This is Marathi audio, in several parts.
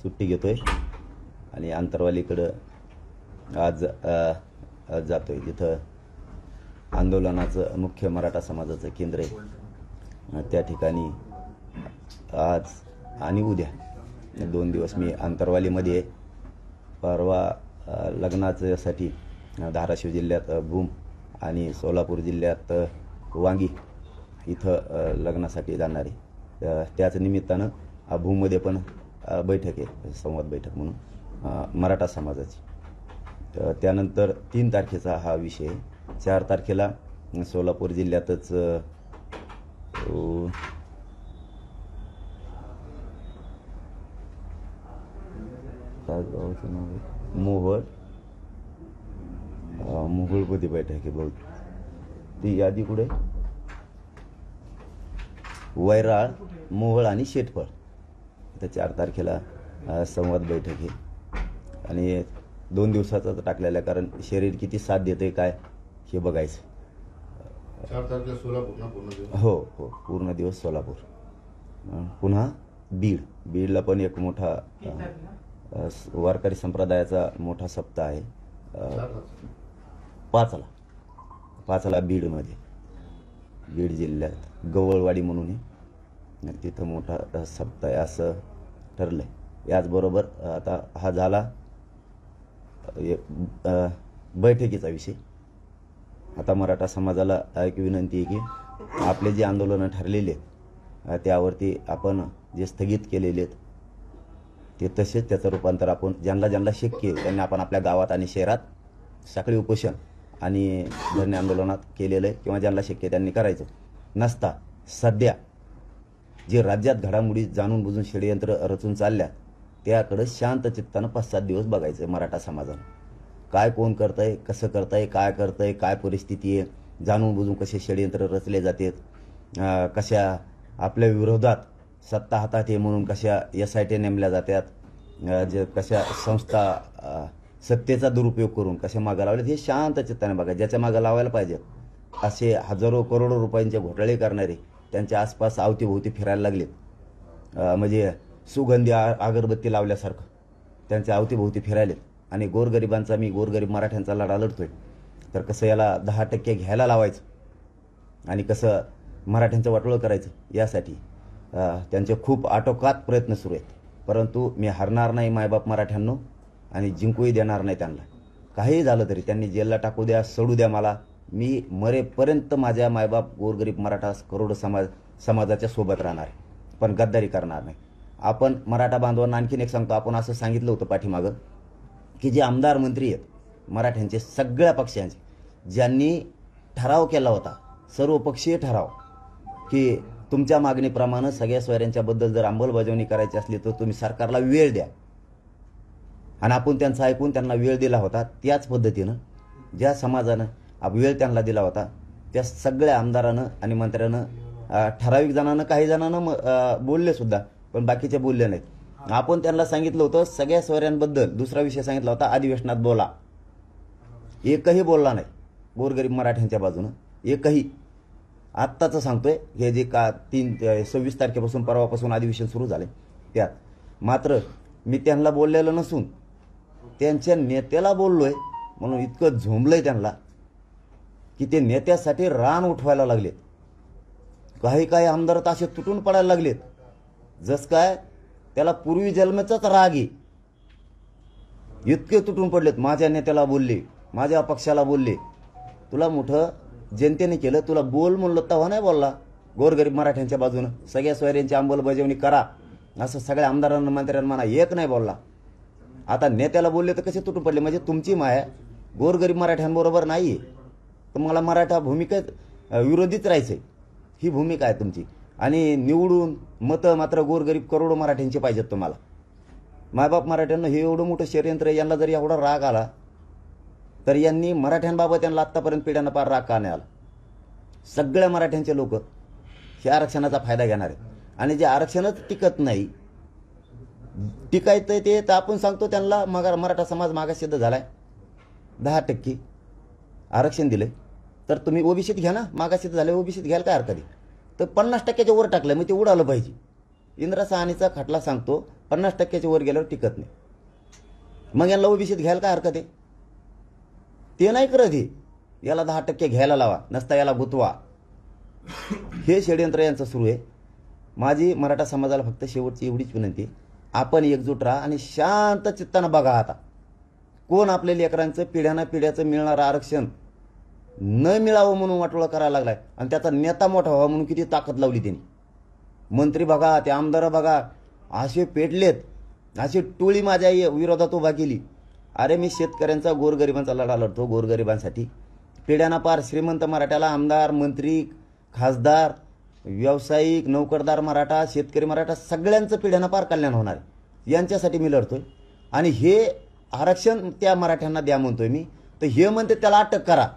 सुट्टी घेतोय आणि आंतरवालीकडं आज जातोय, जिथं आंदोलनाचं मुख्य मराठा समाजाचं केंद्र आहे. त्या ठिकाणी आज आणि उद्या 2 दिवस मी आंतरवालीमध्ये आहे. परवा लग्नाच्यासाठी धाराशिव जिल्ह्यात भूम आणि सोलापूर जिल्ह्यात वांगी इथं लग्नासाठी जाणार आहे. त्याच निमित्तानं भूममध्ये पण बैठक आहे, संवाद बैठक म्हणून मराठा समाजाची. त्यानंतर 3 तारखेचा हा विषय आहे. 4 तारखेला सोलापूर जिल्ह्यातच गावाचं नाव आहे मोहोळमध्ये बैठक आहे बहुतेक. ती यादी कुठे? वैराळ, मोहोळ आणि शेटफळ इथं 4 तारखेला संवाद बैठक आहे. आणि 2 दिवसाचं टाकलेलं आहे, कारण शरीर किती साथ देते काय हे बघायचं. 4 तारखेला सोलापूर ना पूर्ण दिवस? हो हो, पूर्ण दिवस सोलापूर. पुन्हा बीडला पण एक मोठा वारकरी संप्रदायाचा मोठा सप्ताह आहे. 5ला बीडमध्ये, बीड जिल्ह्यात गवळवाडी म्हणून आहे, तिथं मोठा सप्ताह आहे असं ठरलं आहे. याचबरोबर आता हा झाला बैठकीचा विषय. आता मराठा समाजाला एक विनंती आहे की आपले जे आंदोलनं ठरलेले आहेत त्यावरती आपण जे स्थगित केलेले आहेत ते तसेच त्याचं रूपांतर आपण ज्यांना शक्य आहे त्यांनी आपण आपल्या गावात आणि शहरात साखळी उपोषण आणि धरणे आंदोलनात केलेलं आहे, किंवा ज्यांना शक्य त्यांनी करायचं. नसता सध्या जे राज्यात घडामोडी जाणून बुजून षडयंत्र रचून चालल्या त्याकडे शांत चित्तानं 5-7 दिवस बघायचं. मराठा समाजानं काय कोण करतंय, कसं करतंय, काय करतंय, काय परिस्थिती आहे, जाणून बुजून कसे षडयंत्र रचले जातात, कशा आपल्या विरोधात सत्ता हातात आहे म्हणून कशा SIT नेमल्या जातात, जे कशा संस्था सत्तेचा दुरुपयोग करून कशा मागं लावल्यात, हे शांत चित्ताने बघा. ज्याच्या मागं लावायला पाहिजेत असे हजारो करोडो रुपयांचे घोटाळे करणारे त्यांच्या आसपास अवतीभोवती फिरायला लागलेत. म्हणजे सुगंधी अगरबत्ती लावल्यासारखं त्यांच्या अवतीभोवती फिरायलेत. आणि गोरगरिबांचा, मी गोरगरीब मराठ्यांचा लढा लढतोय, तर कसं याला 10% घ्यायला लावायचं आणि कसं मराठ्यांचं वाटोळं करायचं यासाठी त्यांचे खूप आटोकाट प्रयत्न सुरू आहेत. परंतु मी हरणार नाही मायबाप मराठ्यांनो, आणि जिंकूही देणार नाही त्यांना. काहीही झालं तरी त्यांनी जेलला टाकू द्या, सोडू द्या मला, मी मरेपर्यंत माझ्या मायबाप गोरगरीब मराठा करोड समाजाच्या सोबत राहणार आहे, पण गद्दारी करणार नाही. आपण मराठा बांधवांना आणखीन एक सांगतो, आपण असं सांगितलं होतं पाठीमागं की जे आमदार मंत्री आहेत मराठ्यांचे सगळ्या पक्षांचे, ज्यांनी ठराव केला होता, सर्वपक्षीय ठराव, की तुमच्या मागणीप्रमाणे सगळ्या सोयऱ्यांच्याबद्दल जर अंमलबजावणी करायची असली तर तुम्ही सरकारला वेळ द्या, आणि आपण त्यांचं ऐकून त्यांना वेळ दिला होता. त्याच पद्धतीनं ज्या समाजानं वेळ त्यांना दिला होता त्या सगळ्या आमदारानं आणि मंत्र्यानं, ठराविक जणांना, काही जणांना बोलले सुद्धा, पण बाकीचे बोलले नाहीत. आपण त्यांना सांगितलं होतं सगळ्या सोयऱ्यांबद्दल. दुसरा विषय सांगितला होता अधिवेशनात बोला, एकही बोलला नाही गोरगरीब मराठ्यांच्या बाजूनं, एकही. आत्ताचं सांगतोय, हे जे 26 तारखेपासून, परवापासून अधिवेशन सुरू झाले त्यात मात्र मी त्यांना बोललेलं नसून त्यांच्या नेत्याला बोललोय म्हणून इतकं झोंबलंय त्यांना की ते नेत्यासाठी रान उठवायला लागलेत. काही आमदार तर असे तुटून पडायला लागलेत जस काय त्याला पूर्वी जन्माचाच राग आहे, इतके तुटून पडलेत. माझ्या नेत्याला बोलले, माझ्या पक्षाला बोलले, तुला मोठं जनतेने केलं, तुला बोल म्हणलं तेव्हा नाही बोलला. गोरगरीब मराठ्यांच्या बाजूनं सगळ्या सोयऱ्यांची अंमलबजावणी करा असं सगळ्या आमदारांना, मंत्र्यांना म्हणा, एक नाही बोलला. आता नेत्याला बोलले तर कसे तुटून पडले? म्हणजे तुमची माया गोरगरीब मराठ्यांबरोबर नाही आहे, तुम्हाला मराठा भूमिकेत विरोधीच राहायचंय, ही भूमिका आहे तुमची. आणि निवडून मतं मात्र गोरगरीब करोडो मराठ्यांचे पाहिजेत तुम्हाला. मायबाप मराठ्यांना हे एवढं मोठं षडयंत्र, यांना जर एवढा राग आला तर यांनी मराठ्यांबाबत यांना आत्तापर्यंत पिढ्यांना पार राग का नाही आला? सगळ्या मराठ्यांचे लोक हे आरक्षणाचा फायदा घेणार आहेत, आणि जे आरक्षणच टिकत नाही, टिकायचं ते तर आपण सांगतो त्यांना मराठा समाज मागाससिद्ध झालाय, 10% आरक्षण दिलंय, तर तुम्ही ओबीसीत घ्या ना, मागाससिद्ध झाले ओबीसीत घ्यायला काय हरकत आहे? तर 50%च्या वर टाकलंय, मग ते उडालं पाहिजे. इंदिरा साहनीचा खटला सांगतो, 50% वर गेल्यावर टिकत नाही. मग यांना ओबीसीत घ्यायला काय हरकत आहे? ते नाही करत हे. याला 10% घ्यायला लावा, नसता याला गुतवा. हे षडयंत्र यांचं सुरू आहे. माझी मराठा समाजाला फक्त शेवटची एवढीच विनंती, आपण एकजूट राहा आणि शांत चित्तानं बघा. आता कोण आपल्या लेकरांचं पिढ्याचं मिळणारं आरक्षण न मिळावं म्हणून वाटोळं करायला लागलाय आणि त्याचा नेता मोठा व्हावा म्हणून किती ताकद लावली त्यांनी. मंत्री बघा, ते आमदार बघा, असे पेटलेत, अशी टोळी माझ्या विरोधात उभा केली. अरे मी शेतकऱ्यांचा गोरगरिबांचा लढा लढतो, गोरगरिबांसाठी. पिढ्याना पार श्रीमंत मराठ्याला आमदार, मंत्री, खासदार, व्यावसायिक, नोकरदार मराठा, शेतकरी मराठा सगळ्यांचं पिढ्याना पार कल्याण होणार आहे, यांच्यासाठी मी लढतोय. आणि हे आरक्षण त्या मराठ्यांना द्या म्हणतोय मी, तर हे म्हणते त्याला अटक करा,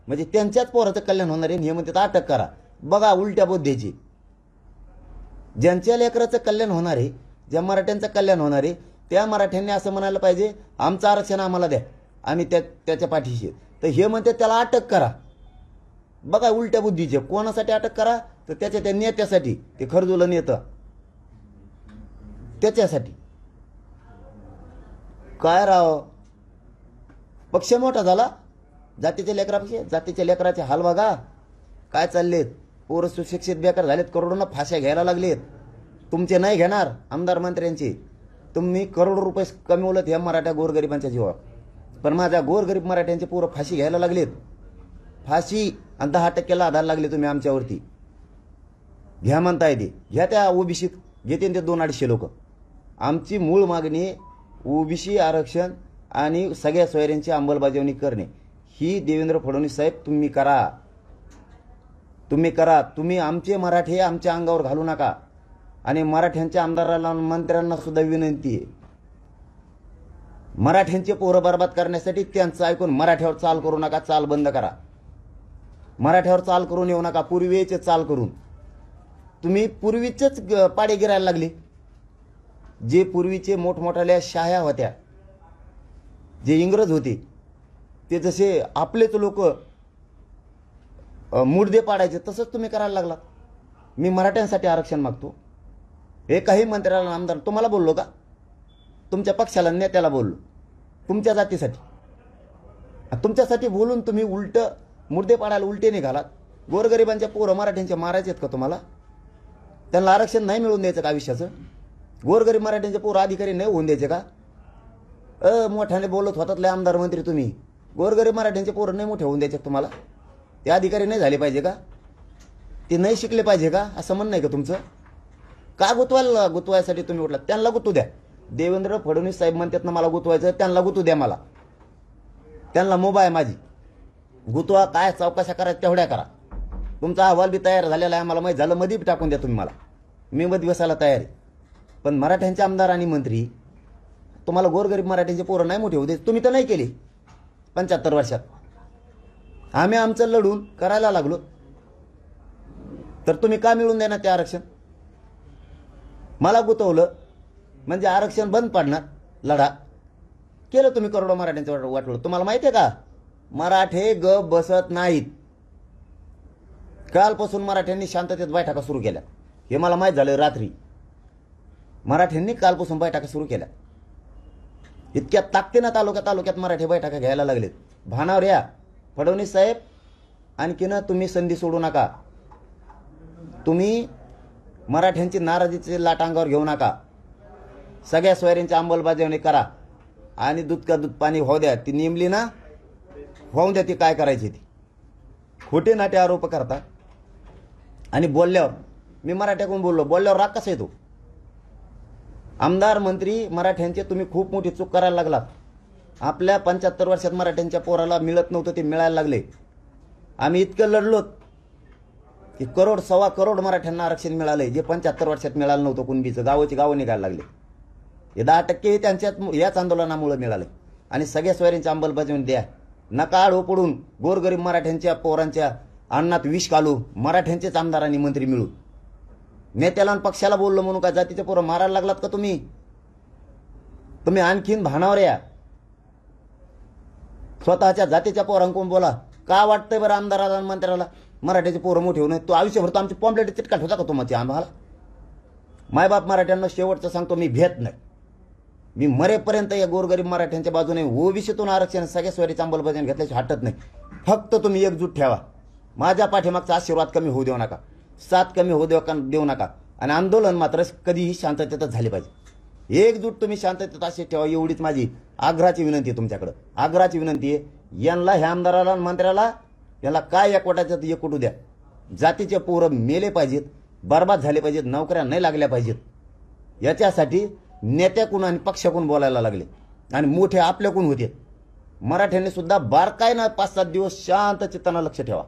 म्हणजे त्यांच्याच पोराचं कल्याण होणार आहे. हे म्हणते अटक करा. बघा उलट्या बुद्धीची. ज्यांच्या लेकराचं कल्याण होणार आहे, ज्या मराठ्यांचं कल्याण होणार आहे, त्या मराठ्यांनी असं म्हणायला पाहिजे आमचं आरक्षण आम्हाला द्या, आम्ही त्याच्या पाठीशी. तर हे म्हणते त्याला अटक करा. बघा उलट्या बुद्धीचे. कोणासाठी अटक करा? तर त्याच्या त्या नेत्यासाठी, ते खरजुलं नेतं त्याच्यासाठी. काय राव, पक्ष मोठा झाला जातीच्या लेकरापेक्षा. जातीच्या लेकराचे हाल बघा काय चाललेत. पोरं सुशिक्षित बेकार झालेत, करोडोंना फाश्या घ्यायला लागलेत. तुमचे नाही घेणार आमदार मंत्र्यांचे. तुम्ही करोडो रुपये कमवलेत ह्या मराठा गोरगरिबांच्या जीवावर, पण माझ्या गोरगरीब मराठ्यांचे पोरं फाशी घ्यायला लागलेत. फाशी आणि 10% आधार लागले तुम्ही आमच्यावरती. घ्या म्हणताय ते घ्या. त्या ओबीसीत घेते ते 200-250 लोक. आमची मूळ मागणी ओबीसी आरक्षण आणि सगळ्या सोयऱ्यांची अंमलबजावणी करणे. ही देवेंद्र फडणवीस साहेब तुम्ही करा, तुम्ही करा. तुम्ही आमचे मराठे आमच्या अंगावर घालू नका. आणि मराठ्यांच्या आमदारांना, मंत्र्यांना सुद्धा विनंती आहे, मराठ्यांचे पोरं बर्बाद करण्यासाठी त्यांचं ऐकून मराठ्यावर चाल करू नका. चाल बंद करा. मराठ्यावर चाल करून येऊ नका. पूर्वीचे चाल करून तुम्ही पूर्वीचेच पाडे गिरायला लागले. जे पूर्वीचे मोठमोठ्याल्या शाह्या होत्या, जे इंग्रज होते, ते जसे आपलेच लोक मुडदे पाडायचे, तसंच तुम्ही करायला लागला. मी मराठ्यांसाठी आरक्षण मागतो. एकाही मंत्र्याला, आमदार तुम्हाला बोललो का? तुमच्या पक्षाला, नेत्याला बोललो. तुमच्या जातीसाठी, तुमच्यासाठी बोलून तुम्ही उलट मुर्दे पाडायला उलटे निघालात. गोरगरिबांच्या पोरं मराठ्यांचे मारायचे आहेत का तुम्हाला? त्यांना आरक्षण नाही मिळून द्यायचं का आयुष्याचं? गोरगरीब मराठ्यांचे पोरं अधिकारी नाही होऊन द्यायचे का? मोठ्याने बोलत होतात लय आमदार मंत्री तुम्ही. गोरगरीब मराठ्यांचे पोरं नाही मोठे होऊन द्यायचे तुम्हाला? ते अधिकारी नाही झाले पाहिजे का? ते नाही शिकले पाहिजे का? असं म्हणणं आहे का तुमचं? का गुतवायसाठी तुम्ही उठलात? त्यांना गुतू द्या. देवेंद्र फडणवीस साहेब म्हणतात ना मला गुतवायचं, त्यांना गुतू द्या. मला त्यांना मोबा आहे माझी. गुतवा. काय चौकशा करायच्या तेवढ्या करा. तुमचा अहवाल बी तयार झालेला आहे, मला माहीत झालं. मध्ये टाकून द्या तुम्ही मला, मी मध्ये बसायला तयार आहे. पण मराठ्यांचे आमदार आणि मंत्री तुम्हाला गोरगरीब मराठ्यांचे पोरं नाही मोठे होऊ दे. तुम्ही तर नाही केली 75 वर्षात. आम्ही आमचं लढून करायला लागलो, तर तुम्ही का मिळून देणार ते आरक्षण? मला गुतवलं म्हणजे आरक्षण बंद पडणार. लढा केलं तुम्ही करोडो मराठ्यांचं वाटलं. तुम्हाला माहिती आहे का, मराठे गप बसत नाहीत. कालपासून मराठ्यांनी शांततेत बैठका सुरू केल्या. हे मला माहीत झालं रात्री. मराठ्यांनी कालपासून बैठका सुरू केल्या. इतक्या ताकदीनं तालुक्यात मराठी बैठका घ्यायला लागलेत. भानावर या फडणवीस साहेब. आणखीन तुम्ही संधी सोडू नका. तुम्ही मराठ्यांची नाराजीची लाट अंगावर घेऊ नका. सगळ्या सोयऱ्यांची अंमलबजावणी करा. आणि दूध का दूध पाणी होऊ द्या. ती नेमली ना, होऊन द्या. ती काय करायची ती. खोटे नाटे आरोप करता. आणि बोलल्यावर, मी मराठ्याकडून बोललो, बोलल्यावर राग कसा येतो? आमदार मंत्री मराठ्यांचे तुम्ही खूप मोठी चूक करायला लागलात. आपल्या 75 वर्षात मराठ्यांच्या पोराला मिळत नव्हतं, ते मिळायला लागले. आम्ही इतकं लढलोत की करोड सव्वा करोड मराठ्यांना आरक्षण मिळालंय, जे 75 वर्षात मिळालं नव्हतं. कुणबीचं गावची गावं निघायला लागले. हे 10% त्यांच्यात याच आंदोलनामुळे मिळाले. आणि सगळ्या सोयऱ्यांची अंमलबजावणी द्या. नका आडो पडून गोरगरीब मराठ्यांच्या पोरांच्या अन्नात विष घालू. मराठ्यांचेच आमदार आणि मंत्री मिळून नेत्याला आणि पक्षाला बोललो म्हणून का जातीचे पोरं मारायला लागलात का तुम्ही? तुम्ही आणखीन भानावर या. स्वतःच्या जातीच्या पोरांकडून बोला. का वाटतंय बरं आमदाराला आणि मंत्र्याला मराठ्याचे पोरं मोठे होऊ नये? तो आयुष्यभर तो आमचे पॉम्पलेट चिटकाट होता का तुम्हाला? आम्हाला मायबाप मराठ्यांना शेवटचं सांगतो, मी भेट नाही. मी मरेपर्यंत या गोरगरीब मराठ्यांच्या बाजूने ओबीसीतून आरक्षण सगळ्या सोयरीचं अंमलबजावणी घेतल्याची हटत नाही. फक्त तुम्ही एकजूट ठेवा. माझ्या पाठीमागचा आशीर्वाद कमी होऊ देऊ नका, साथ कमी होऊ देऊ नका. आणि आंदोलन मात्र कधीही शांततेतच झाले पाहिजे. एकजूट तुम्ही शांततेत अशी ठेवा, एवढीच माझी आग्रहाची विनंती आहे तुमच्याकडे. आग्रहाची विनंती आहे, यांना ह्या आमदाराला आणि मंत्र्याला यांना काय एकवटायचं ते एकवटू द्या. जातीचे पोरं मेले पाहिजेत, बर्बाद झाले पाहिजेत, नोकऱ्या नाही लागल्या पाहिजेत. याच्यासाठी नेत्याकून आणि पक्षाकून बोलायला लागले आणि मोठे आपल्याकून होते. मराठ्यांनी सुद्धा बारकाईनं 5-7 दिवस शांत चित्तानं लक्ष ठेवा.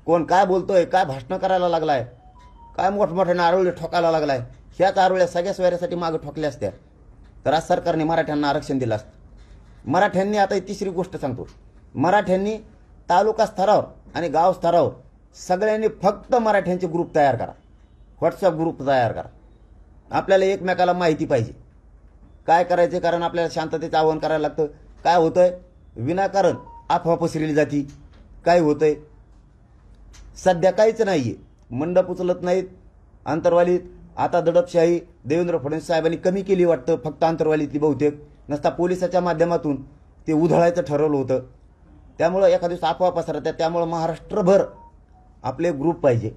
कोण काय बोलतोय, काय भाषणं करायला लागलाय, काय मोठमोठ्याने आरोळी ठोकायला लागलाय. ह्याच आरोळ्या सगळ्या सोयऱ्यासाठी मागं ठोकल्या असत्या तर आज सरकारने मराठ्यांना आरक्षण दिलं असतं. मराठ्यांनी आता तिसरी गोष्ट सांगतो, मराठ्यांनी तालुका स्तरावर आणि गाव स्तरावर सगळ्यांनी फक्त मराठ्यांचे ग्रुप तयार करा, व्हॉट्सअप ग्रुप तयार करा. आपल्याला एकमेकाला माहिती पाहिजे काय करायचे, कारण आपल्याला शांततेचं आवाहन करायला लागतं. काय होतंय, विनाकारण अफवा पसरली जाती. काय होतंय, सध्या काहीच नाहीये. मंडप उचलत नाहीत आंतरवालीत. आता दडपशाही देवेंद्र फडणवीस साहेबांनी कमी केली वाटतं, फक्त आंतरवालीतली बहुतेक. नसता पोलिसाच्या माध्यमातून ते उधळायचं ठरवलं होतं. त्यामुळं एखाद्या दिवस अफवा पसरतात. त्यामुळं महाराष्ट्रभर आपले ग्रुप पाहिजे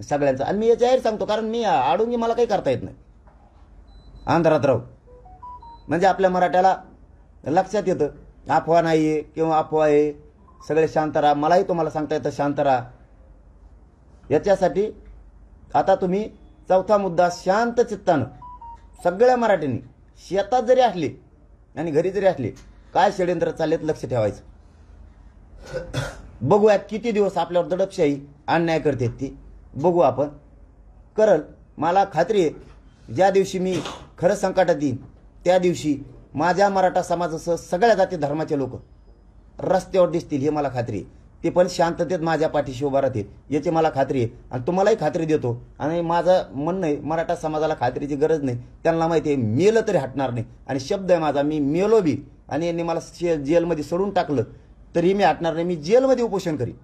सगळ्यांचा. आणि मी जाहीर सांगतो, कारण मी आडूंगी मला काही करता येत नाही आंध्रात राहू. म्हणजे आपल्या मराठ्याला लक्षात येतं अफवा नाही आहे किंवा अफवा आहे, सगळे शांत राहा. मलाही तुम्हाला सांगता येतं शांत राहा. याच्यासाठी आता तुम्ही चौथा मुद्दा, शांत चित्तानं सगळ्या मराठ्यांनी शेतात जरी असले आणि घरी जरी असले, काय षडयंत्र चाललेत लक्ष ठेवायचं. बघूयात किती दिवस आपल्यावर दडपशाही अन्याय करतात ती, बघू आपण. करल, मला खात्री आहे ज्या दिवशी मी खरं संकटात येईन त्या दिवशी माझ्या मराठा समाजासह सगळ्या जाती धर्माचे लोक रस्त्यावर दिसतील, हे मला खात्री आहे. ते पण शांततेत माझ्या पाठीशी उभा राहतील याची मला खात्री आहे. आणि तुम्हालाही खात्री देतो. आणि माझं म्हणणं आहे, मराठा समाजाला खात्रीची गरज नाही. त्यांना माहिती आहे मेलं तरी हटणार नाही. आणि शब्द आहे माझा, मी मेलो बी आणि यांनी मला जेलमध्ये सोडून टाकलं तरी मी हटणार नाही. मी जेलमध्ये उपोषण करीन,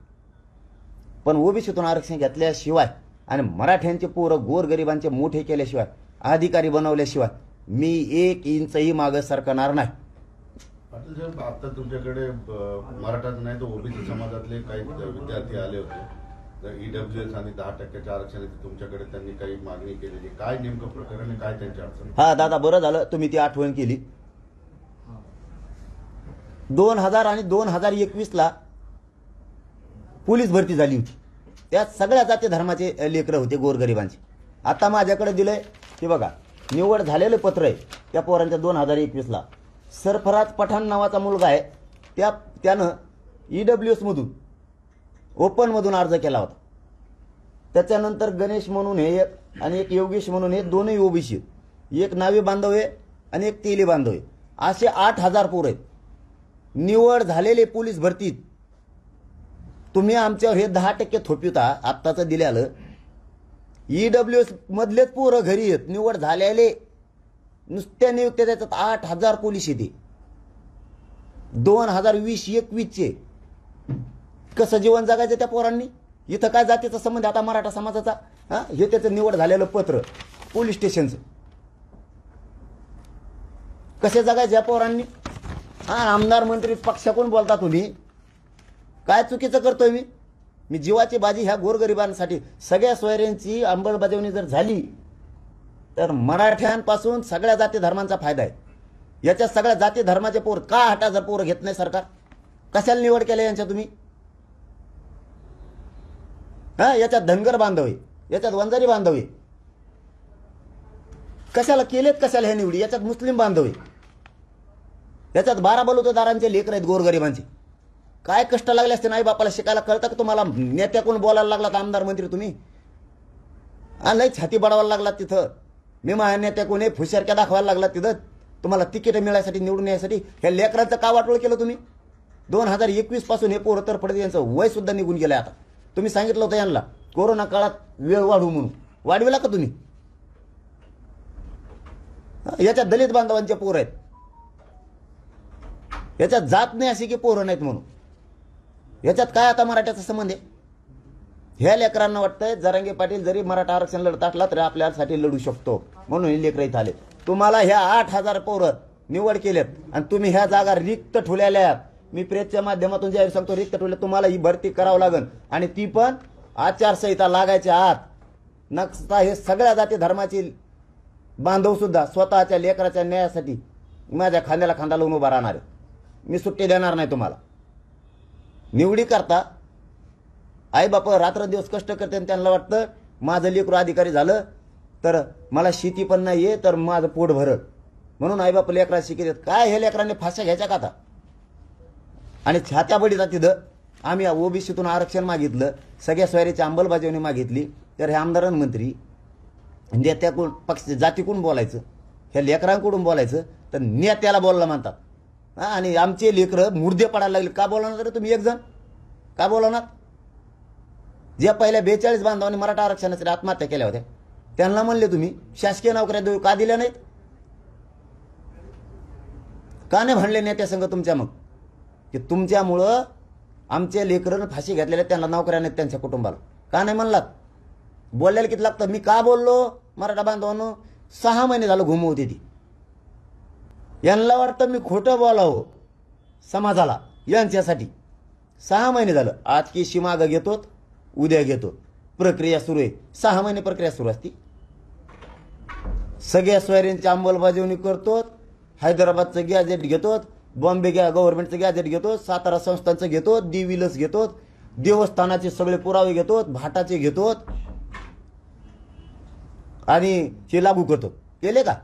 पण ओबीसीतून आरक्षण घेतल्याशिवाय आणि मराठ्यांचे पोरं गोरगरिबांचे मोठे केल्याशिवाय, अधिकारी बनवल्याशिवाय मी 1 इंचही मागं सरकणार नाही. पाटील साहेब, आता तुमच्याकडे मराठाच नाही तर ओबीसी समाजातले काही विद्यार्थी आले होते. ईडब्ल्यूएस आणि 10% आरक्षणाची तुमच्याकडे त्यांनी काही मागणी केलेली, काय नेमकं प्रकरण आहे, काय त्यांची अडचण? हा दादा, बरं झालं तुम्ही ती आठवण केली. 2000 आणि 2021ला पोलीस भरती झाली होती. त्यात सगळ्या जाती धर्माचे लेकरं होते गोरगरिबांचे. आता माझ्याकडे दिलंय ते बघा, निवड झालेलं पत्र आहे त्या पोरांच्या. 2021ला सरफराज पठाण नावाचा मुलगा आहे, त्यानं ईडब्ल्यूएस मधून ओपनमधून अर्ज केला होता. त्याच्यानंतर गणेश म्हणून हे एक आणि एक योगेश म्हणून हे, दोन्ही ओबीसी, एक नावी बांधव आहे आणि एक तेली बांधव आहे. असे 8000 पोर आहेत निवड झालेले पोलीस भरतीत. तुम्ही आमच्यावर हे 10% थोपिवता आत्ताचं दिल्यालं. ईडब्ल्यूएस मधलेच पोरं घरी आहेत निवड झालेले, नुसत्या नियुक्त्या त्याच्यात 8000 पोलीस येते 2020-21चे. कसं जीवन जगायचं त्या पोरांनी? इथं काय जातीचा संबंध आता मराठा समाजाचा? हे त्याचं निवड झालेलं पत्र पोलीस स्टेशनचं. कसे जगायचे या पोरांनी? आमदार मंत्री पक्षाकडून बोलता तुम्ही. काय चुकीचं करतोय मी जीवाची बाजी ह्या गोरगरिबांसाठी. सगळ्या सोयऱ्यांची अंमलबजावणी जर झाली तर मराठ्यांपासून सगळ्या जाती धर्मांचा फायदा आहे. याच्यात सगळ्या जाती धर्माचे पोर का 8000 पोरं घेत नाही सरकार? कशाला निवड केल्या यांच्या तुम्ही? याच्यात धनगर बांधव आहे, याच्यात वंजारी बांधव आहे. कशाला केलेत, कशाला ह्या निवडी? याच्यात मुस्लिम बांधव आहे, याच्यात 12 बलुतेदारांचे लेकर आहेत गोरगरिबांचे. काय कष्ट लागले असते नाही बापाला शिकायला? कळतं का तुम्हाला? नेत्याकडून बोलायला लागलात आमदार मंत्री तुम्ही. लय छाती बडवायला लागलात तिथं. मी माझ्या नेत्याकडून फुशारक्या दाखवायला लागलात तिथं. तुम्हाला तिकीट मिळायसाठी, निवडून यायसाठी. ह्या लेकरांचं का वाटोळ केलं तुम्ही? 2021 पासून हे पोरं तर पडते, यांचं वय सुद्धा निघून गेलंय. आता तुम्ही सांगितलं होतं यांना कोरोना काळात वेळ वाढवू म्हणून, वाढविला का तुम्ही? याच्यात दलित बांधवांचे पोरं आहेत, याच्यात जात नाही अशी की पोरं नाहीत म्हणून. याच्यात काय आता मराठ्याचा संबंध आहे? ह्या लेकरांना वाटतंय जरांगे पाटील जरी मराठा आरक्षण लढत असला तरी आपल्यासाठी लढू शकतो म्हणून हे लेकर इथं आले. तुम्हाला ह्या 8,000 पोरं निवड केलेत आणि तुम्ही ह्या जागा रिक्त ठेवलेल्या आहेत. मी प्रेसच्या माध्यमातून जाहीर सांगतो, रिक्त ठेवले तुम्हाला ही भरती करावं लागेल आणि ती पण आचारसंहिता लागायच्या आत. नसता हे सगळ्या जाती धर्माची बांधव सुद्धा स्वतःच्या लेकराच्या न्यायासाठी माझ्या खांद्याला खांदा लावून उभा राहणार आहे. मी सुट्टी देणार नाही तुम्हाला. निवडी करता आई बाप रात्रंदिवस कष्ट करते आणि त्यांना वाटतं माझं लेकरू अधिकारी झालं तर मला शेती पण नाही आहे तर माझं पोट भरत म्हणून आई बाप लेकरा शिकतात. काय हे लेकरांनी फाश्या घ्यायच्या का आता? आणि छात्या बडीचा तिथं आम्ही ओबीसीतून आरक्षण मागितलं, सगळ्या सोयरीची अंमलबजावणी मागितली, तर हे आमदारांना मंत्री नेत्याकडून पक्ष जातीकडून बोलायचं, ह्या लेकरांकडून बोलायचं तर नेत्याला बोलला म्हणतात. आणि आमचे लेकरं मुर्दे पडायला लागले. का बोलवणार रे तुम्ही? एक जण का बोलवणार? ज्या पहिल्या 42 बांधवांनी मराठा आरक्षणासाठी आत्महत्या केल्या होत्या त्यांना म्हणले तुम्ही शासकीय नोकऱ्या देऊ का दिल्या नाहीत? का नाही म्हणले नेत्या संघ तुमच्या? मग की तुमच्यामुळं आमच्या लेकरं फाशी घेतलेल्या त्यांना नोकऱ्या नाहीत त्यांच्या कुटुंबाला. का नाही म्हणलात? बोलायला किती लागतं? मी का बोललो मराठा बांधवांनो? 6 महिने झालं घुमवते ती. यांना वाटतं मी खोटं बोलावं समाजाला यांच्यासाठी. 6 महिने झालं. आज की शिमाग घेतो, उद्या घेतो, प्रक्रिया सुरू आहे. 6 महिने प्रक्रिया सुरू असती. सगळ्या सोयऱ्यांची अंमलबजावणी करतो. हैदराबादचं गॅजेट घेतो, बॉम्बे गव्हर्नमेंटचं गॅजेट घेतो, सातारा संस्थांचं घेतो, दिविलस घेतो, देवस्थानाचे सगळे पुरावे घेतो, भाटाचे घेतो आणि हे लागू करतो. केले का?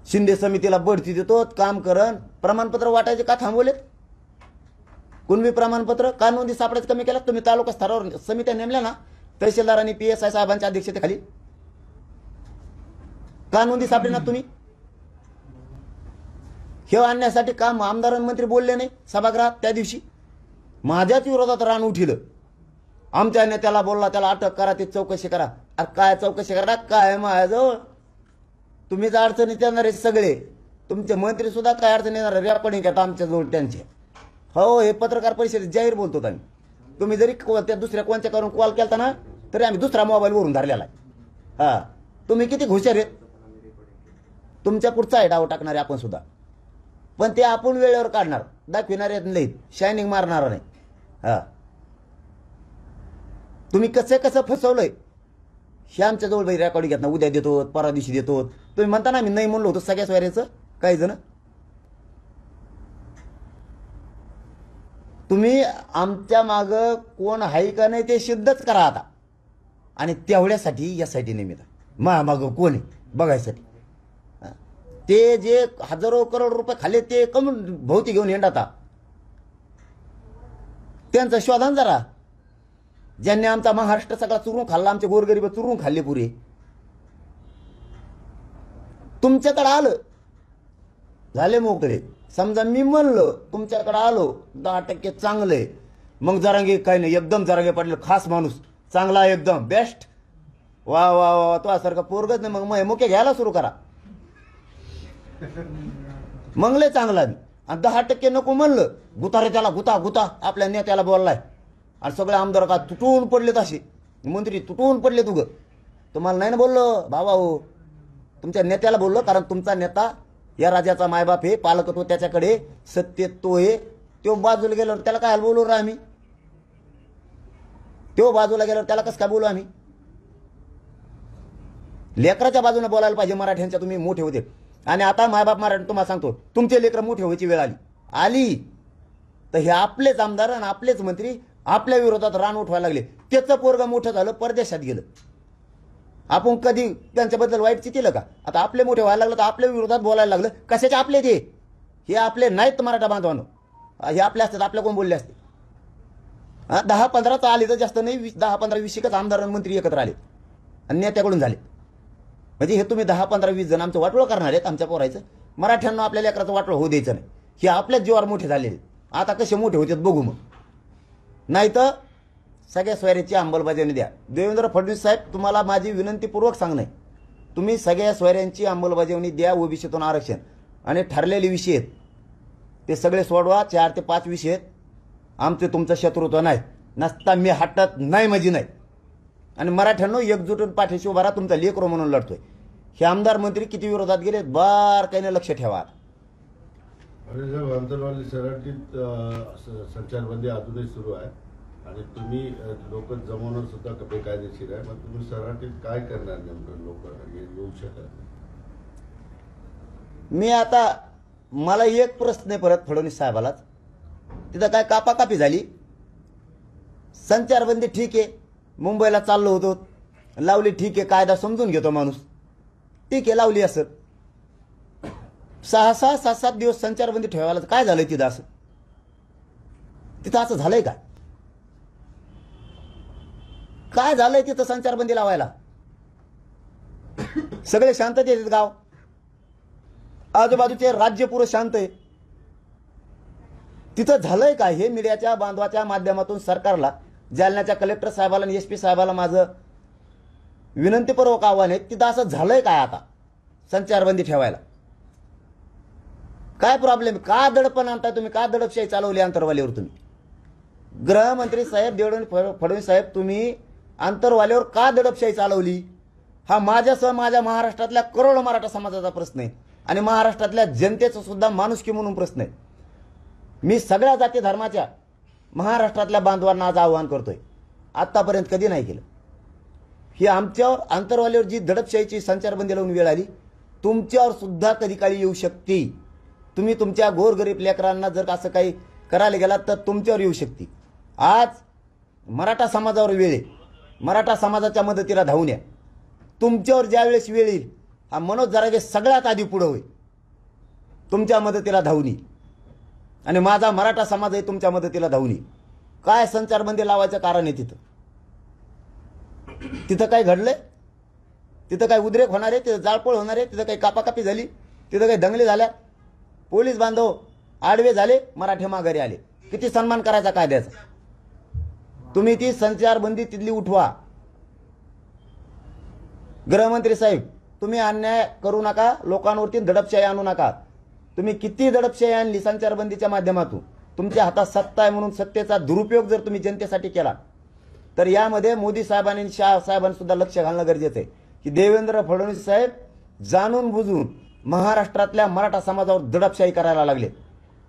शिंदे समितीला बढती देतो, काम करण. प्रमाणपत्र वाटायचे का थांबवलेत? कुणबी प्रमाणपत्र का नोंदी सापडायचं कमी केलं? तुम्ही तालुका स्तरावर समित्या नेमल्या ना तहसीलदार आणि PSI साहेबांच्या अध्यक्षतेखाली, का नोंदी सापडे ना तुम्ही? हे आणण्यासाठी का आमदार मंत्री बोलले नाही सभागृहात त्या दिवशी? माझ्याच विरोधात रान उठिलं. आमच्या नेत्याला बोलला त्याला अटक करा, ते चौकशी करा. अरे काय चौकशी करा? काय माझ्याजवळ तुम्हीच अडचणीत येणारे सगळे. तुमचे मंत्री सुद्धा काय अडचण येणार? रेकॉर्डिंग घेता आमच्याजवळ त्यांचे. हो, हे पत्रकार परिषदेत जाहीर बोलतो आम्ही. तुम्ही जरी त्या दुसऱ्या कोणत्या करून कॉल केला ना तरी आम्ही दुसरा मोबाईल वरून धरलेला आहे. हा, तुम्ही किती हुशार आहेत. तुमच्या पुढचा आहे डाव टाकणारे आपण सुद्धा. पण ते आपण वेळेवर काढणार, दाखविणार येत नाहीत, शायनिंग मारणार नाही. हा, तुम्ही कसं फसवलंय हे आमच्या जवळ रेकॉर्डिंग घेत ना. उद्या देतो, परवा दिवशी देतो. तुम्ही म्हणता ना मी नाही म्हणलो होतो सगळ्या सोयऱ्याचं. काही जण तुम्ही आमच्या माग कोण आहे का नाही ते सिद्धच करा आता. आणि तेवढ्यासाठी यासाठी निमित्त माग कोण आहे बघायसाठी. ते जे हजारो करोड रुपये खाल्ले ते कमी भोवती घेऊन येणार त्यांचं शोधान जरा. ज्यांनी आमचा महाराष्ट्र सगळा चुरून खाल्ला, आमचे गोरगरीब चुरून खाल्ले पुरे. तुमच्याकडे आलं झाले मोकळे. समजा मी म्हणलो तुमच्याकडे आलो 10% चांगले, मग जरांगे काही नाही एकदम जरांगे पाटील खास माणूस चांगला एकदम बेस्ट, वा वा वा तो सारखा पोरगच नाही. मग मुके घ्यायला सुरू करा. मंगले चांगला मी. आणि 10% नको म्हणलं गुतारे त्याला गुता आपल्या नेत्याला बोललाय. आणि सगळे आमदार का तुटून पडले, तसे मंत्री तुटून पडले. तुम्हाला नाही ना बोललो बाबा हो, तुमच्या नेत्याला बोललो. कारण तुमचा नेता या राजाचा मायबाप आहे, पालकत्व त्याच्याकडे, सत्य तो आहे. तो बाजूला गेल्यावर त्याला काय बोलू रा आम्ही? तो बाजूला गेल्यावर त्याला कसं काय बोलू आम्ही? लेकराच्या बाजूने बोलायला पाहिजे मराठ्यांच्या. तुम्ही मोठे होते आणि आता मायबाप मराठी तुम्हाला सांगतो तुमचे लेकर मोठे व्हायची वेळ आली तर हे आपलेच आमदार आणि आपलेच मंत्री आपल्या विरोधात रान उठवायला लागले. त्याचं पोरगा मोठं झालं, परदेशात गेलं. आपण कधी त्यांच्याबद्दल वाईट चितीलं का? आता आपले मोठे व्हायला लागलं तर आपल्या विरोधात बोलायला लागलं. कशाचे आपले ते? हे आपले नाहीत मराठा बांधवांनो. हे आपले असतात. आपल्या कोण बोलले असते? 10-15 आले तर जास्त नाही, 10-15-20 आमदार आणि मंत्री एकत्र आले आणि नेत्याकडून झाले. म्हणजे हे तुम्ही 10-15-20 जण आमचं वाटोळं करणार आहेत आमच्या पोरायचं. मराठ्यांना आपल्या लेकराचं वाटोळं होऊ द्यायचं नाही. हे आपल्याच जीवावर मोठे झालेले. आता कसे मोठे होतात बघू मग. नाही तर सगळ्या सोयऱ्याची अंमलबजावणी द्या. देवेंद्र फडणवीस साहेब, तुम्हाला माझी विनंतीपूर्वक सांगणं आहे, तुम्ही सगळ्या सोयऱ्यांची अंमलबजावणी द्या. ओबीसीतून आरक्षण आणि ठरलेले विषय आहेत ते सगळे सोडवा. 4 ते 5 विषय आहेत. आमचे तुमचं शत्रुत्व नाही. नसता मी हटत नाही म्हणजे नाही. आणि मराठ्यांनो एकजुटून पाठीशी उभा राहा, तुमचा लेकरो म्हणून लढतोय. हे आमदार मंत्री किती विरोधात गेले बारकाईने लक्ष ठेवा. आणि साहेब आंतरवाली सराटीत संचारबंदी अजूनही सुरू आहे आणि तुम्ही लोक जमवणं सुद्धा बेकायदेशीर आहे. मग तुम्ही सराटीत काय करणार नेमकं? लोक येऊ शकत नाही. मी आता मला एक प्रश्न आहे परत फडणवीस साहेबालाच, तिथं काय कापाकापी झाली? संचारबंदी ठीक आहे, मुंबईला चाललो होतो, लावली ठीक आहे, कायदा समजून घेतो माणूस, ठीक आहे लावली. असं 6-6, 7-7 दिवस संचारबंदी ठेवायला काय झालंय तिथं? असं तिथं असं झालंय का? काय झालंय तिथं संचारबंदी लावायला? सगळे शांततेत आहेत गाव, आजूबाजूचे राज्य पुरं शांत आहे. तिथं झालंय काय? हे मीडियाच्या बांधवाच्या माध्यमातून सरकारला, जालन्याच्या कलेक्टर साहेबाला आणि SP साहेबाला माझं विनंतीपूर्वक आव्हान आहे, तिथं असं झालंय काय आता संचारबंदी ठेवायला? काय प्रॉब्लेम? का दडपण आणताय तुम्ही? का दडपशाही चालवली आंतरवालीवर तुम्ही? गृहमंत्री साहेब देवेंद्र फडणवीस साहेब, तुम्ही आंतरवालीवर का दडपशाही चालवली? हा माझ्यासह माझ्या महाराष्ट्रातल्या करोडो मराठा समाजाचा प्रश्न आहे आणि महाराष्ट्रातल्या जनतेचा सुद्धा माणुसकी म्हणून प्रश्न आहे. मी सगळ्या जाती धर्माच्या महाराष्ट्रातल्या बांधवांना आज आवाहन करतोय, आतापर्यंत कधी नाही केलं. ही आमच्यावर आंतरवालीवर जी दडपशाहीची संचारबंदी लावून वेळ आली, तुमच्यावर सुद्धा कधी काळी येऊ शकते. तुम्ही तुमच्या गोरगरीब लेकरांना जर असं काही करायला गेलात तर तुमच्यावर येऊ शकते. आज मराठा समाजावर वेळ आहे, मराठा समाजाच्या मदतीला धावून या. तुमच्यावर ज्या वेळेस वेळ येईल, हा मनोज जरांगे सगळ्यात आधी पुढं होईल, तुमच्या मदतीला धावून येईल. आणि माझा मराठा समाज आहे तुमच्या मदतीला धावून येईल. काय संचारबंदी लावायचं कारण आहे तिथं? तिथं काय घडलंय? तिथं काय उद्रेक होणार आहे? तिथं जाळपोळ होणार आहे? तिथं काही कापाकापी झाली? तिथं काही दंगली झाल्या? पोलीस बांधव आडवे झाले, मराठे माघारी आले. किती सन्मान करायचा कायद्याचा? तुम्ही ती संचारबंदी तिथली उठवा. गृहमंत्री साहेब, तुम्ही अन्याय करू नका, लोकांवरती दडपशाही आणू नका. तुम्ही किती दडपशाही आणली संचारबंदीच्या माध्यमातून, तुमच्या हातात सत्ता आहे म्हणून सत्तेचा दुरुपयोग जर तुम्ही जनतेसाठी केला तर यामध्ये मोदी साहेबांनी आणि शाह साहेबांनी सुद्धा लक्ष घालणं गरजेचं आहे की देवेंद्र फडणवीस साहेब जाणून बुजून महाराष्ट्रातल्या मराठा समाजावर दडपशाही करायला लागले.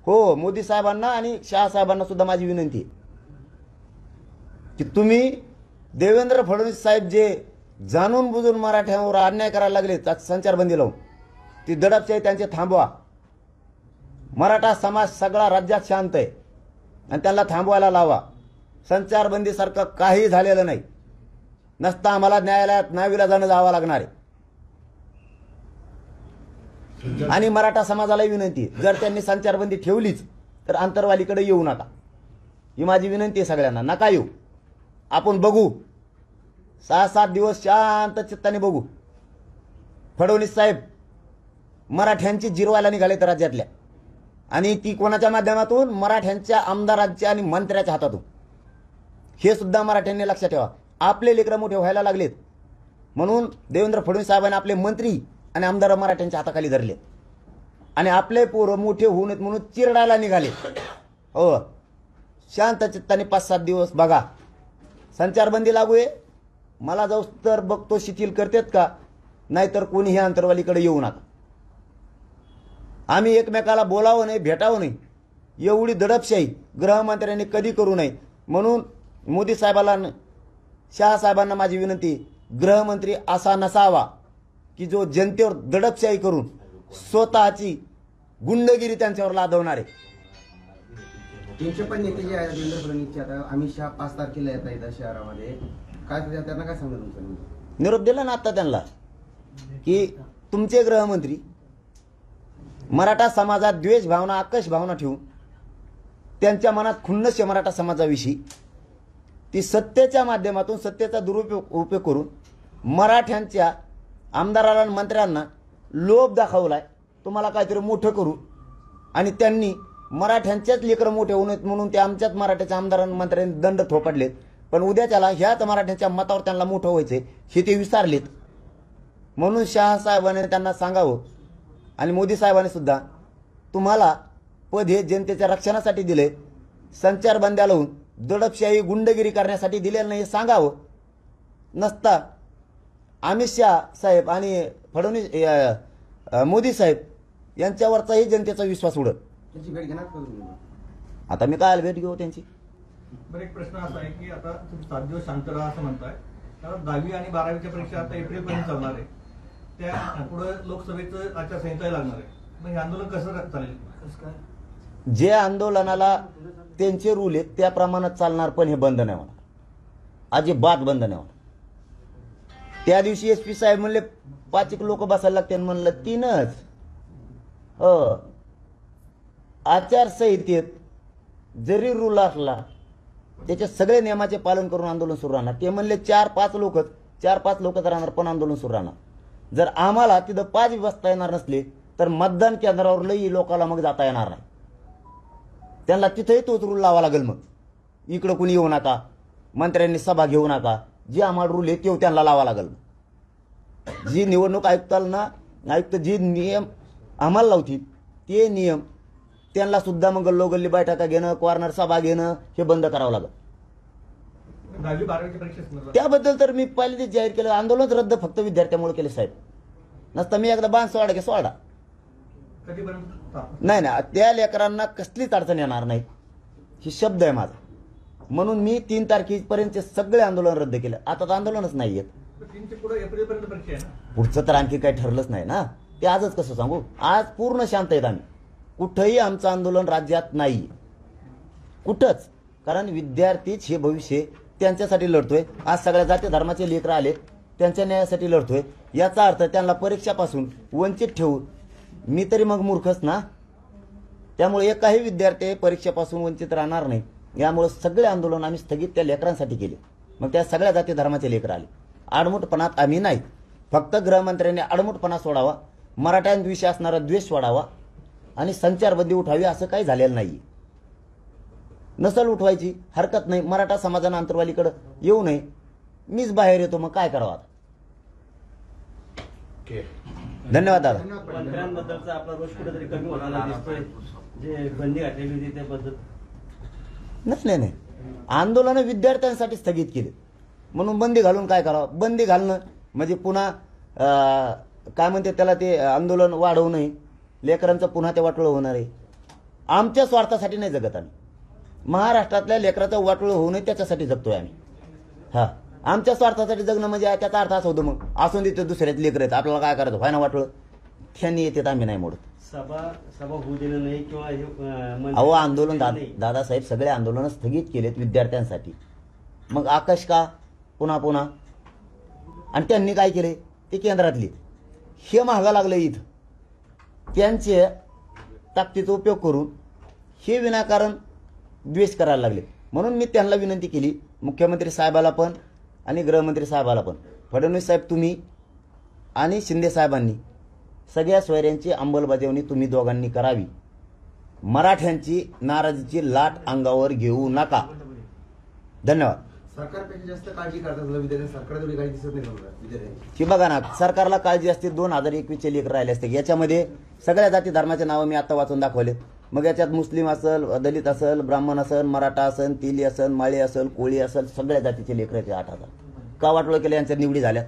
हो, मोदी साहेबांना आणि शाह साहेबांना सुद्धा माझी विनंती आहे की तुम्ही देवेंद्र फडणवीस साहेब जे जाणून बुजून मराठ्यांवर अन्याय करायला लागले संचारबंदी लावून, ती दडपशाही त्यांचे थांबवा. मराठा समाज सगळा राज्यात शांत आहे आणि त्यांना थांबवायला लावा. संचारबंदीसारखं काही झालेलं नाही. नसता आम्हाला न्यायालयात नाविलाजानं जावं लागणार आहे. आणि मराठा समाजालाही विनंती आहे, जर त्यांनी संचारबंदी ठेवलीच तर आंतरवालीकडे येऊ नका. ही माझी विनंती आहे सगळ्यांना. नका येऊ, आपण बघू 6-7 दिवस शांत चित्ताने बघू. फडणवीस साहेब मराठ्यांची जिरवायला निघाले तर राज्यातल्या, आणि ती कोणाच्या माध्यमातून? मराठ्यांच्या आमदारांच्या आणि मंत्र्याच्या हातातून. हे सुद्धा मराठ्यांनी लक्षात ठेवा. आपले लेकरं मोठे व्हायला लागलेत म्हणून देवेंद्र फडणवीस साहेबांनी आपले मंत्री आणि आमदार मराठ्यांच्या हाताखाली धरले आणि आपले पोरं मोठे होऊ नयेत म्हणून चिरडायला निघाले. हो, शांत चित्ताने 5-7 दिवस बघा. संचारबंदी लागू आहे, मला जाऊ तर बघतो शिथिल करतात का, नाहीतर कोणीही आंतरवालीकडे येऊ नका. आम्ही एकमेकाला बोलावं नाही, भेटावं नाही, एवढी दडपशाही गृहमंत्र्यांनी कधी करू नये. म्हणून मोदी साहेबाला, शाह साहेबांना माझी विनंती, गृहमंत्री असा नसावा की जो जनतेवर दडपशाही करून स्वतःची गुंडगिरी त्यांच्यावर लादवणारे. 300 नेते जे आहेत देवेंद्र फडणवीसचे, आता अमित शहा 5 तारखेला येतात इथं शहरामध्ये, काय त्यांना काय सांगा तुमचं? निरोप दिला ना आता त्यांना की तुमचे गृहमंत्री मराठा समाजात द्वेष भावना, आकश भावना ठेवून त्यांच्या मनात खुन्नस मराठा समाजाविषयी ती सत्तेच्या माध्यमातून सत्तेचा दुरुपयोग करून मराठ्यांच्या आमदारांना आणि मंत्र्यांना लोभ दाखवलाय, तुम्हाला काहीतरी मोठं करू. आणि त्यांनी मराठ्यांच्याच लेकरं मोठे होऊ नयेत म्हणून ते आमच्याच मराठ्याच्या आमदारांना मंत्र्यांनी दंड थोपडलेत. पण उद्याच्याला ह्याच मराठ्यांच्या मतावर त्यांना मोठं व्हायचंय हे ते विसरलेत. म्हणून शाह साहेबांनी त्यांना सांगावं आणि मोदी साहेबांनी सुद्धा, तुम्हाला पद हे जनतेच्या रक्षणासाठी दिले, संचारबंद्या लावून दडपशाही गुंडगिरी करण्यासाठी दिलेलं नाही हे सांगावं. नसता अमित शहा साहेब आणि फडणवीस मोदी साहेब यांच्यावरचाही जनतेचा विश्वास उडत. त्याची भेट घेणार का तुम्ही? आता मी काय भेट घेऊ त्यांची? बरं, एक प्रश्न असा आहे की आता तुम्ही 7 दिवस शांत राहा असं म्हणताय, कारण 10वी आणि 12वीच्या परीक्षा आता एप्रिलपर्यंत चालणार आहे. त्या पुढे लोकसभेचं आचारसंहिता लागणार आहे. मग हे आंदोलन कसं चालेल? कसं काय? जे आंदोलनाला त्यांचे रूल आहेत त्या प्रमाणात चालणार, पण हे बंद नाही होणार, अजिबात बंद नाही होणार. त्या दिवशी SP साहेब म्हणले 5 लोक बसायला लागते, म्हणलं 3च. आचारसंहितेत जरी रूल असला त्याचे सगळे नियमाचे पालन करून आंदोलन सुरू राहणार. ते म्हणले 4-5 लोकच राहणार, पण आंदोलन सुरू राहणार. जर आम्हाला तिथं 5 बसता येणार नसले तर मतदान केंद्रावर लई लोकांना मग जाता येणार नाही. त्यांना तिथेही तोच रूल लावा लागेल. मग इकडं कुणी येऊ नका, मंत्र्यांनी सभा घेऊ नका, जे आम्हाला रूल आहे ते त्यांना लावा लागेल. जी निवडणूक आयुक्त जी नियम आम्हाला लावतील ते नियम त्यांना सुद्धा मग गल्लोगल्ली बैठका घेणं, कॉर्नर सभा घेणं हे बंद करावं लागेल. 10वी 12वीच्या परीक्षेत त्याबद्दल तर मी पहिले जाहीर केलं, आंदोलन रद्द फक्त विद्यार्थ्यामुळे केले साहेब. नसता मी एकदा बांध सोडा कधीपर्यंत? नाही नाही, त्या लेकरांना कसलीच अडचण येणार नाही, ही शब्द आहे माझा. म्हणून मी 3 तारखेपर्यंत सगळे आंदोलन रद्द केलं. आता तर आंदोलनच नाही येत. 3 ते पुढे एप्रिलपर्यंत परीक्षा आहे ना. पुढचं तर आणखी काही ठरलंच नाही ना. ते आजच कसं सांगू? आज पूर्ण शांत आहेत आम्ही. कुठंही आमचं आंदोलन राज्यात नाही, कुठंच. कारण विद्यार्थीच हे भविष्य त्यांच्यासाठी लढतोय. आज सगळ्या जाती धर्माचे लेकरं आले, त्यांच्या न्यायासाठी लढतोय. याचा अर्थ त्यांना परीक्षापासून वंचित ठेवू मी तरी मग मूर्खच ना. त्यामुळे एकही विद्यार्थी परीक्षेपासून वंचित राहणार नाही. यामुळे सगळे आंदोलन आम्ही स्थगित त्या लेकरांसाठी केले. मग त्या सगळ्या जाती धर्माचे लेकरं आले. आडमुठपणात आम्ही नाही. फक्त गृहमंत्र्यांनी आडमुठपणा सोडावा, मराठ्यांविषयी असणारा द्वेष सोडावा आणि संचारबंदी उठावी, असं काही झालेलं नाही. नसल उठवायची हरकत नाही. मराठा समाजानं अंतरवालीकडे येऊ नये. मीच बाहेर येतो, मग काय करावं आता? धन्यवाद दादा. मंत्र्यांबद्दलचा आपला रोष कुठेतरी कमी होताना दिसतोय, जे बंदी घातलेली होती त्याबद्दल. नाही, आंदोलन विद्यार्थ्यांसाठी स्थगित केले म्हणून बंदी घालून काय करावं? बंदी घालणं म्हणजे पुन्हा काय म्हणते त्याला, ते आंदोलन वाढवू नये, लेकरांचं पुन्हा ते वाटोळं होणार आहे. आमच्या स्वार्थासाठी नाही जगत आम्ही. महाराष्ट्रातल्या लेकराचं वाटोळं होऊ नये त्याच्यासाठी जगतोय आम्ही. आमच्या स्वार्थासाठी जगणं म्हणजे त्याचा अर्थ असा होतो, मग असून तिथे दुसऱ्याच लेकर आहेत, आपल्याला काय करायचं? व्हायना वाटोळं, त्यांनी येतात, आम्ही नाही मोडत. सभा होऊ दिलं नाही किंवा अहो आंदोलन दादासाहेब सगळे आंदोलन स्थगित केलेत विद्यार्थ्यांसाठी. मग आकाश का पुन्हा आणि त्यांनी काय केले? ते केंद्रातले हे महागा लागलं इथं. त्यांचे ताकदीचा उपयोग करून हे विनाकारण द्वेष करायला लागले. म्हणून मी त्यांना विनंती केली, मुख्यमंत्री साहेबाला पण आणि गृहमंत्री साहेबाला पण, फडणवीस साहेब तुम्ही आणि शिंदे साहेबांनी सगळ्या सोयऱ्यांची अंमलबजावणी तुम्ही दोघांनी करावी. मराठ्यांची नाराजीची लाट अंगावर घेऊ नका. धन्यवाद. सरकारपेक्षा जास्त काळजी करतात विद्यार्थी, सरकार तेवढी काळजी दिसत नाही विद्यार्थी. की बघा ना, सरकारला काळजी असते 2021चे लेकर राहिले असते. याच्यामध्ये सगळ्या जाती धर्माचे नावं मी आता वाचून दाखवले. मग याच्यात मुस्लिम असेल, दलित असेल, ब्राह्मण असेल, मराठा असेल, तिली असेल, माळी असेल, कोळी असेल, सगळ्या जातीचे लेकर आहेत 8,000. का वाटोळं केलं? यांच्या निवडी झाल्यात.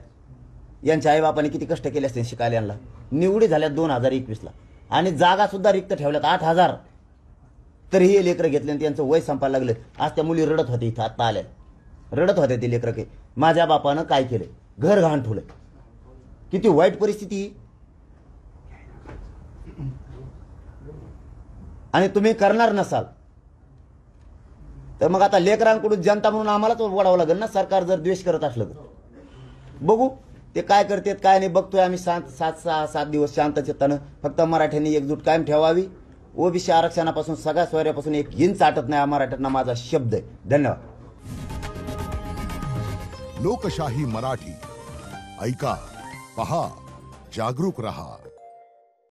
यांच्या आईबापाने किती कष्ट केले असते शिकायला. यांना निवडी झाल्यात 2021ला आणि जागा सुद्धा रिक्त ठेवल्यात 8,000. तरी हे लेकरं घेतले आणि त्यांचं वय संपायला लागलं. आज त्या मुली रडत होते, इथं आत्ता आल्या, रडत होते ते लेकरं की माझ्या बापानं काय केलं, घर घाण ठेवलं. किती वाईट परिस्थिती. आणि तुम्ही करणार नसाल तर मग आता लेकरांकडून जनता म्हणून आम्हालाच वडावं लागेल ना. सरकार जर द्वेष करत असलं तर बघू ते काय करतात काय नाही. बघतोय आम्ही 7 दिवस शांत चित्तानं. फक्त मराठ्यांनी एकजूट कायम ठेवावी. ओबीसी आरक्षणापासून सगळ्या सोयऱ्यापासून 1 इंच आटत नाही. मराठ्यांना माझा शब्द आहे. धन्यवाद. लोकशाही मराठी ऐका, पहा, जागरूक रहा.